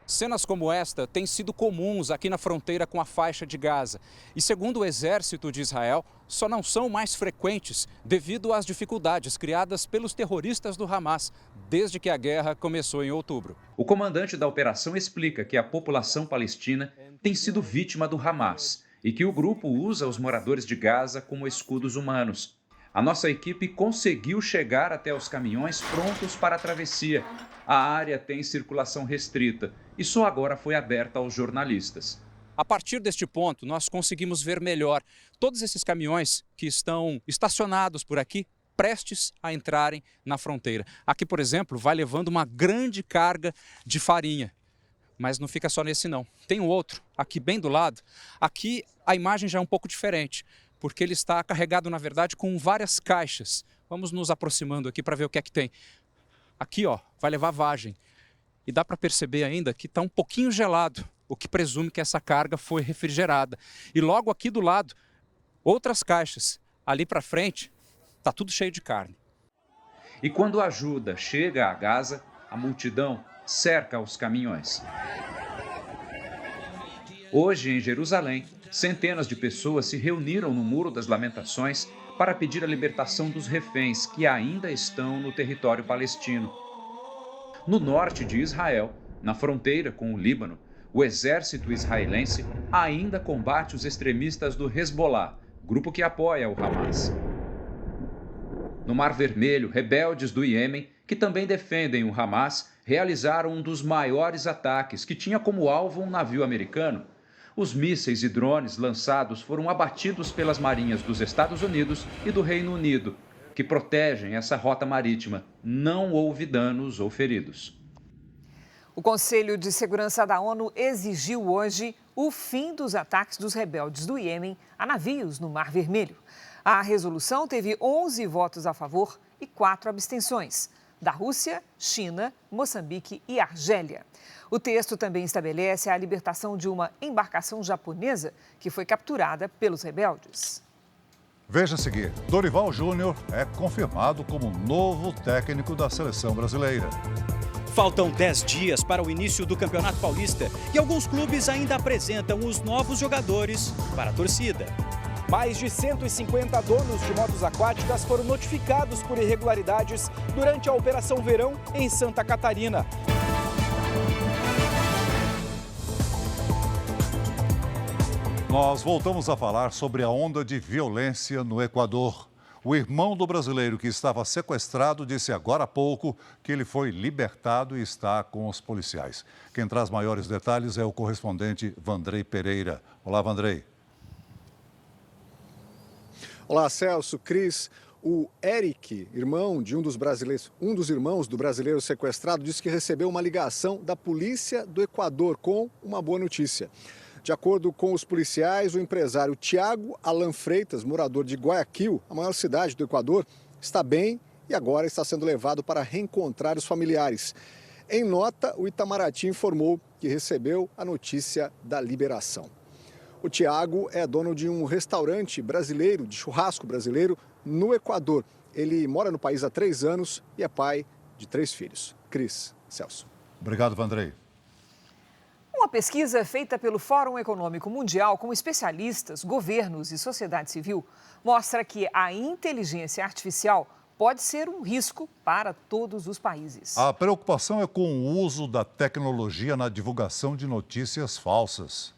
Cenas como esta têm sido comuns aqui na fronteira com a faixa de Gaza. E segundo o exército de Israel, só não são mais frequentes devido às dificuldades criadas pelos terroristas do Hamas desde que a guerra começou em outubro. O comandante da operação explica que a população palestina tem sido vítima do Hamas e que o grupo usa os moradores de Gaza como escudos humanos. A nossa equipe conseguiu chegar até os caminhões prontos para a travessia a área tem circulação restrita e só agora foi aberta aos jornalistas. A partir deste ponto, nós conseguimos ver melhor todos esses caminhões que estão estacionados por aqui, prestes a entrarem na fronteira. Aqui, por exemplo, vai levando uma grande carga de farinha. Mas não fica só nesse não. Tem um outro, aqui bem do lado. Aqui a imagem já é um pouco diferente, porque ele está carregado, na verdade, com várias caixas. Vamos nos aproximando aqui para ver o que é que tem. Aqui, ó, vai levar vagem. E dá para perceber ainda que está um pouquinho gelado, o que presume que essa carga foi refrigerada. E logo aqui do lado, outras caixas. Ali para frente, está tudo cheio de carne. E quando a ajuda chega a Gaza, a multidão cerca os caminhões. Hoje, em Jerusalém, centenas de pessoas se reuniram no Muro das Lamentações para pedir a libertação dos reféns que ainda estão no território palestino. No norte de Israel, na fronteira com o Líbano, o exército israelense ainda combate os extremistas do Hezbollah, grupo que apoia o Hamas. No Mar Vermelho, rebeldes do Iêmen, que também defendem o Hamas, realizaram um dos maiores ataques, que tinha como alvo um navio americano. Os mísseis e drones lançados foram abatidos pelas marinhas dos Estados Unidos e do Reino Unido, que protegem essa rota marítima. Não houve danos ou feridos. O Conselho de Segurança da ONU exigiu hoje o fim dos ataques dos rebeldes do Iêmen a navios no Mar Vermelho. A resolução teve 11 votos a favor e 4 abstenções, da Rússia, China, Moçambique e Argélia. O texto também estabelece a libertação de uma embarcação japonesa que foi capturada pelos rebeldes. Veja a seguir, Dorival Júnior é confirmado como novo técnico da seleção brasileira. Faltam 10 dias para o início do Campeonato Paulista e alguns clubes ainda apresentam os novos jogadores para a torcida. Mais de 150 donos de motos aquáticas foram notificados por irregularidades durante a Operação Verão em Santa Catarina. Nós voltamos a falar sobre a onda de violência no Equador. O irmão do brasileiro que estava sequestrado disse agora há pouco que ele foi libertado e está com os policiais. Quem traz maiores detalhes é o correspondente Vandrei Pereira. Olá, Vandrei. Olá, Celso, Cris. O Eric, irmão de um dos irmãos do brasileiro sequestrado, disse que recebeu uma ligação da polícia do Equador com uma boa notícia. De acordo com os policiais, o empresário Tiago Alan Freitas, morador de Guayaquil, a maior cidade do Equador, está bem e agora está sendo levado para reencontrar os familiares. Em nota, o Itamaraty informou que recebeu a notícia da liberação. O Tiago é dono de um restaurante brasileiro, de churrasco brasileiro, no Equador. Ele mora no país há 3 anos e é pai de 3 filhos. Cris, Celso. Obrigado, Vandrei. Uma pesquisa feita pelo Fórum Econômico Mundial com especialistas, governos e sociedade civil mostra que a inteligência artificial pode ser um risco para todos os países. A preocupação é com o uso da tecnologia na divulgação de notícias falsas.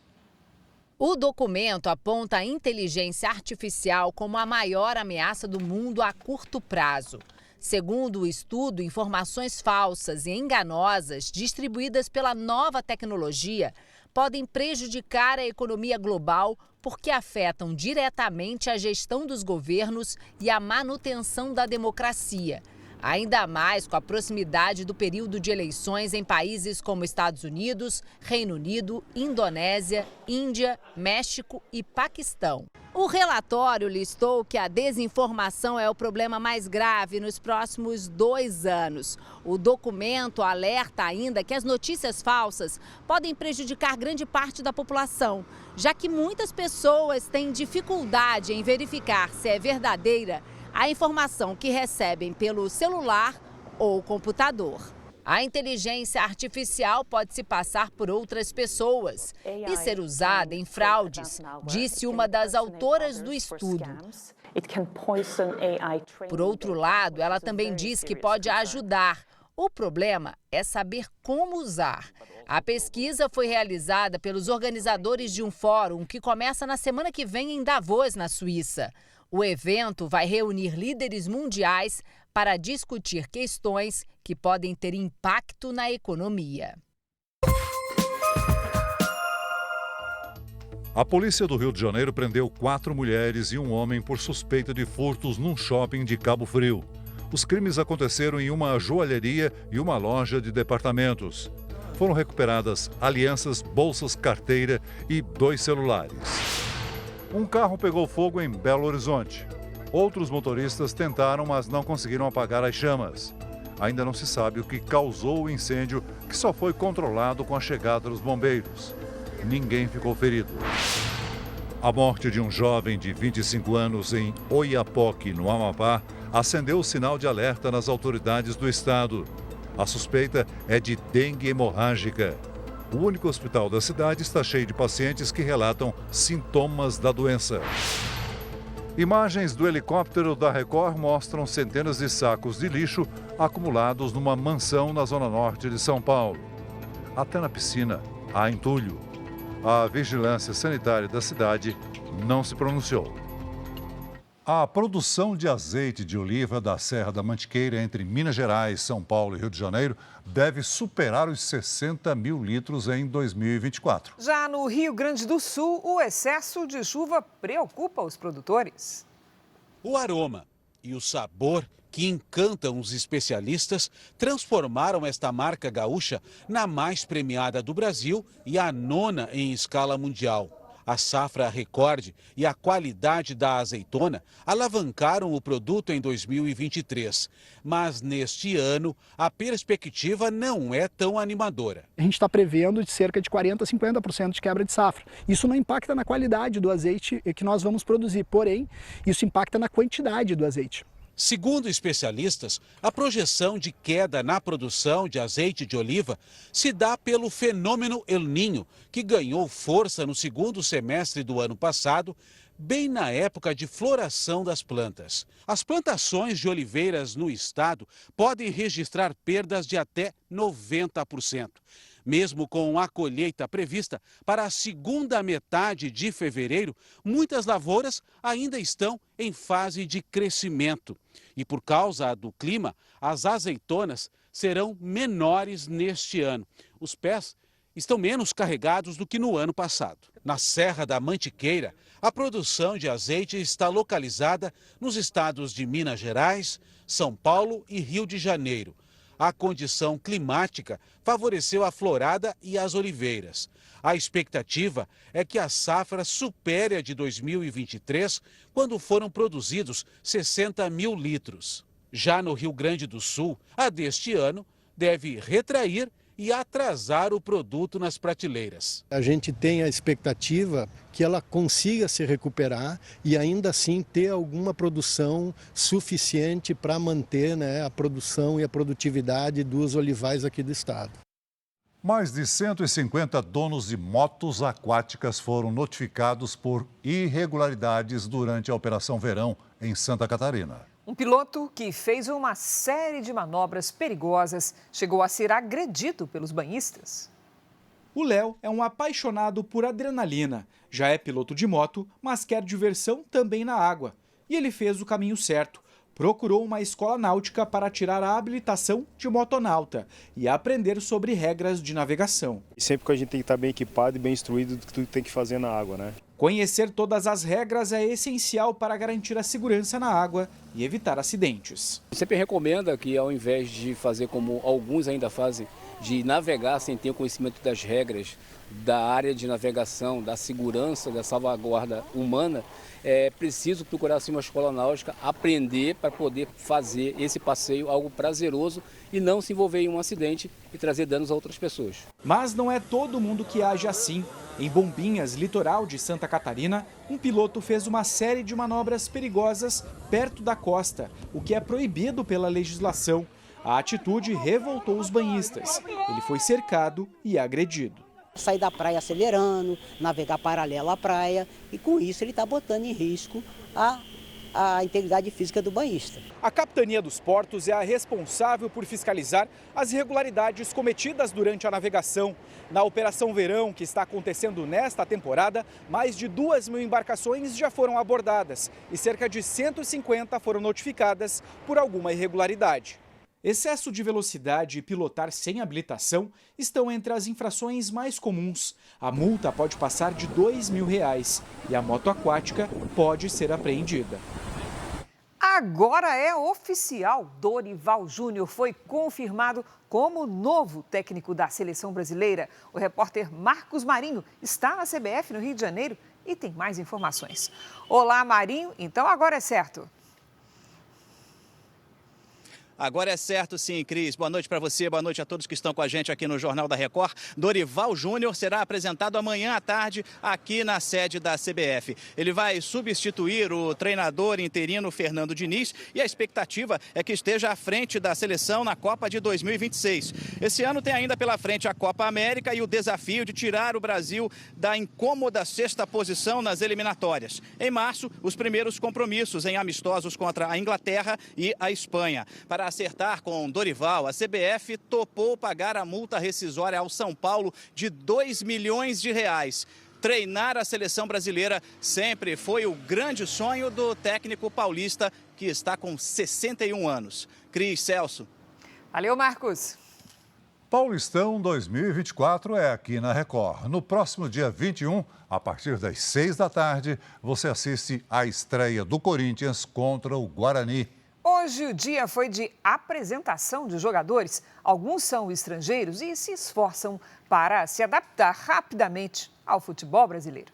O documento aponta a inteligência artificial como a maior ameaça do mundo a curto prazo. Segundo o estudo, informações falsas e enganosas distribuídas pela nova tecnologia podem prejudicar a economia global porque afetam diretamente a gestão dos governos e a manutenção da democracia. Ainda mais com a proximidade do período de eleições em países como Estados Unidos, Reino Unido, Indonésia, Índia, México e Paquistão. O relatório listou que a desinformação é o problema mais grave nos próximos 2 anos. O documento alerta ainda que as notícias falsas podem prejudicar grande parte da população, já que muitas pessoas têm dificuldade em verificar se é verdadeira a informação que recebem pelo celular ou computador. A inteligência artificial pode se passar por outras pessoas e ser usada em fraudes, disse uma das autoras do estudo. Por outro lado, ela também diz que pode ajudar. O problema é saber como usar. A pesquisa foi realizada pelos organizadores de um fórum que começa na semana que vem em Davos, na Suíça. O evento vai reunir líderes mundiais para discutir questões que podem ter impacto na economia. A polícia do Rio de Janeiro prendeu 4 mulheres e um homem por suspeita de furtos num shopping de Cabo Frio. Os crimes aconteceram em uma joalheria e uma loja de departamentos. Foram recuperadas alianças, bolsas, carteira e 2 celulares. Um carro pegou fogo em Belo Horizonte. Outros motoristas tentaram, mas não conseguiram apagar as chamas. Ainda não se sabe o que causou o incêndio, que só foi controlado com a chegada dos bombeiros. Ninguém ficou ferido. A morte de um jovem de 25 anos em Oiapoque, no Amapá, acendeu o sinal de alerta nas autoridades do estado. A suspeita é de dengue hemorrágica. O único hospital da cidade está cheio de pacientes que relatam sintomas da doença. Imagens do helicóptero da Record mostram centenas de sacos de lixo acumulados numa mansão na zona norte de São Paulo. Até na piscina há entulho. A vigilância sanitária da cidade não se pronunciou. A produção de azeite de oliva da Serra da Mantiqueira entre Minas Gerais, São Paulo e Rio de Janeiro deve superar os 60 mil litros em 2024. Já no Rio Grande do Sul, o excesso de chuva preocupa os produtores. O aroma e o sabor que encantam os especialistas transformaram esta marca gaúcha na mais premiada do Brasil e a 9ª em escala mundial. A safra recorde e a qualidade da azeitona alavancaram o produto em 2023. Mas neste ano, a perspectiva não é tão animadora. A gente está prevendo de cerca de 40% a 50% de quebra de safra. Isso não impacta na qualidade do azeite que nós vamos produzir, porém, isso impacta na quantidade do azeite. Segundo especialistas, a projeção de queda na produção de azeite de oliva se dá pelo fenômeno El Niño, que ganhou força no segundo semestre do ano passado, bem na época de floração das plantas. As plantações de oliveiras no estado podem registrar perdas de até 90%. Mesmo com a colheita prevista para a segunda metade de fevereiro, muitas lavouras ainda estão em fase de crescimento. E por causa do clima, as azeitonas serão menores neste ano. Os pés estão menos carregados do que no ano passado. Na Serra da Mantiqueira, a produção de azeite está localizada nos estados de Minas Gerais, São Paulo e Rio de Janeiro. A condição climática favoreceu a florada e as oliveiras. A expectativa é que a safra supere a de 2023, quando foram produzidos 60 mil litros. Já no Rio Grande do Sul, a deste ano deve retrair e atrasar o produto nas prateleiras. A gente tem a expectativa que ela consiga se recuperar e ainda assim ter alguma produção suficiente para manter, a produção e a produtividade dos olivais aqui do estado. Mais de 150 donos de motos aquáticas foram notificados por irregularidades durante a Operação Verão em Santa Catarina. Um piloto que fez uma série de manobras perigosas chegou a ser agredido pelos banhistas. O Léo é um apaixonado por adrenalina. Já é piloto de moto, mas quer diversão também na água. E ele fez o caminho certo. Procurou uma escola náutica para tirar a habilitação de motonauta e aprender sobre regras de navegação. Sempre que a gente tem que estar bem equipado e bem instruído do que tudo tem que fazer na água, né? Conhecer todas as regras é essencial para garantir a segurança na água e evitar acidentes. Sempre recomenda que, ao invés de fazer como alguns ainda fazem, de navegar sem ter conhecimento das regras da área de navegação, da segurança, da salvaguarda humana, é preciso procurar assim, uma escola náutica, aprender para poder fazer esse passeio algo prazeroso e não se envolver em um acidente e trazer danos a outras pessoas. Mas não é todo mundo que age assim. Em Bombinhas, litoral de Santa Catarina, um piloto fez uma série de manobras perigosas perto da costa, o que é proibido pela legislação. A atitude revoltou os banhistas. Ele foi cercado e agredido. Sair da praia acelerando, navegar paralelo à praia e com isso ele está botando em risco a a integridade física do banhista. A Capitania dos Portos é a responsável por fiscalizar as irregularidades cometidas durante a navegação. Na Operação Verão, que está acontecendo nesta temporada, mais de 2.000 embarcações já foram abordadas e cerca de 150 foram notificadas por alguma irregularidade. Excesso de velocidade e pilotar sem habilitação estão entre as infrações mais comuns. A multa pode passar de R$ 2.000 e a moto aquática pode ser apreendida. Agora é oficial. Dorival Júnior foi confirmado como novo técnico da seleção brasileira. O repórter Marcos Marinho está na CBF no Rio de Janeiro e tem mais informações. Olá, Marinho. Então agora é certo. Agora é certo sim, Cris. Boa noite para você, boa noite a todos que estão com a gente aqui no Jornal da Record. Dorival Júnior será apresentado amanhã à tarde aqui na sede da CBF. Ele vai substituir o treinador interino Fernando Diniz e a expectativa é que esteja à frente da seleção na Copa de 2026. Esse ano tem ainda pela frente a Copa América e o desafio de tirar o Brasil da incômoda sexta posição nas eliminatórias. Em março, os primeiros compromissos em amistosos contra a Inglaterra e a Espanha. Para acertar com Dorival, a CBF topou pagar a multa rescisória ao São Paulo de R$ 2 milhões. Treinar a seleção brasileira sempre foi o grande sonho do técnico paulista, que está com 61 anos. Cris, Celso. Valeu, Marcos. Paulistão 2024 é aqui na Record. No próximo dia 21, a partir das 6 da tarde, você assiste à estreia do Corinthians contra o Guarani. Hoje o dia foi de apresentação de jogadores. Alguns são estrangeiros e se esforçam para se adaptar rapidamente ao futebol brasileiro.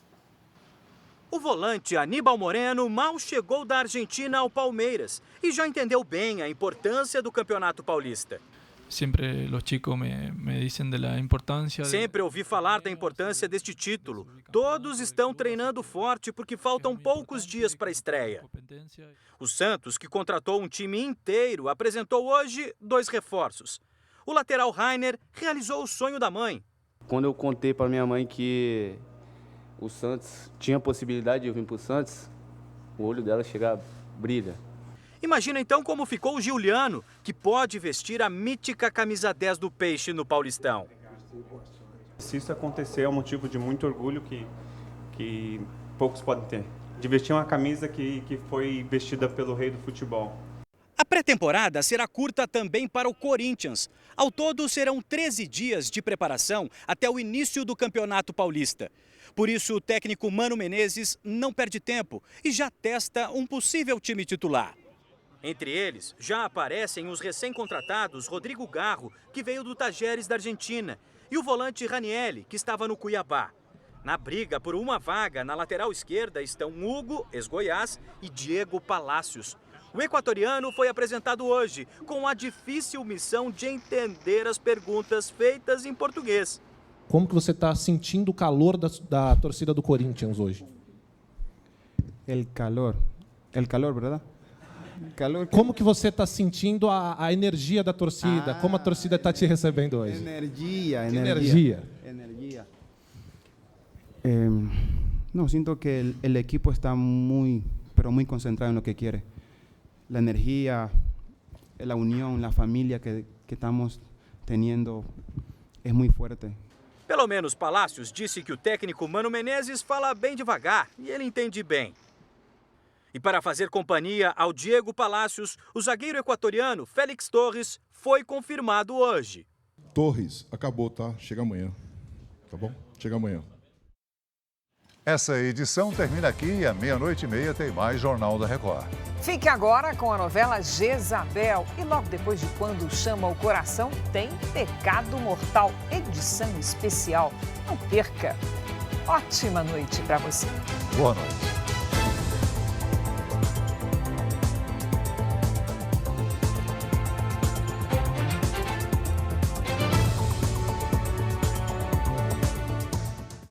O volante Aníbal Moreno mal chegou da Argentina ao Palmeiras e já entendeu bem a importância do Campeonato Paulista. Sempre os chicos me dizem da importância. Sempre ouvi falar da importância deste título. Todos estão treinando forte porque faltam poucos dias para a estreia. O Santos, que contratou um time inteiro, apresentou hoje 2 reforços. O lateral Rainer realizou o sonho da mãe. Quando eu contei para minha mãe que o Santos tinha possibilidade de eu vir para o Santos, o olho dela brilha. Imagina então como ficou o Giuliano, que pode vestir a mítica camisa 10 do Peixe no Paulistão. Se isso acontecer, é um motivo de muito orgulho que poucos podem ter. De vestir uma camisa que foi vestida pelo rei do futebol. A pré-temporada será curta também para o Corinthians. Ao todo, serão 13 dias de preparação até o início do Campeonato Paulista. Por isso, o técnico Mano Menezes não perde tempo e já testa um possível time titular. Entre eles, já aparecem os recém-contratados Rodrigo Garro, que veio do Tajeres da Argentina, e o volante Ranieri, que estava no Cuiabá. Na briga por uma vaga na lateral esquerda estão Hugo, ex-Goiás, e Diego Palacios. O equatoriano foi apresentado hoje, com a difícil missão de entender as perguntas feitas em português. Como que você está sentindo o calor da torcida do Corinthians hoje? El calor, verdade? Como que você está sentindo a energia da torcida? Como a torcida está te recebendo hoje? Energia. No, siento que el equipo está muy concentrado en lo que quiere. La energía, la unión, la familia que estamos teniendo es muy fuerte. Pelo menos Palacios disse que o técnico Mano Menezes fala bem devagar e ele entende bem. E para fazer companhia ao Diego Palacios, o zagueiro equatoriano Félix Torres foi confirmado hoje. Torres, acabou, tá? Chega amanhã. Tá bom? Chega amanhã. Essa edição termina aqui e à 00:30 tem mais Jornal da Record. Fique agora com a novela Jezabel. E logo depois de Quando Chama o Coração, tem Pecado Mortal, edição especial. Não perca. Ótima noite para você. Boa noite.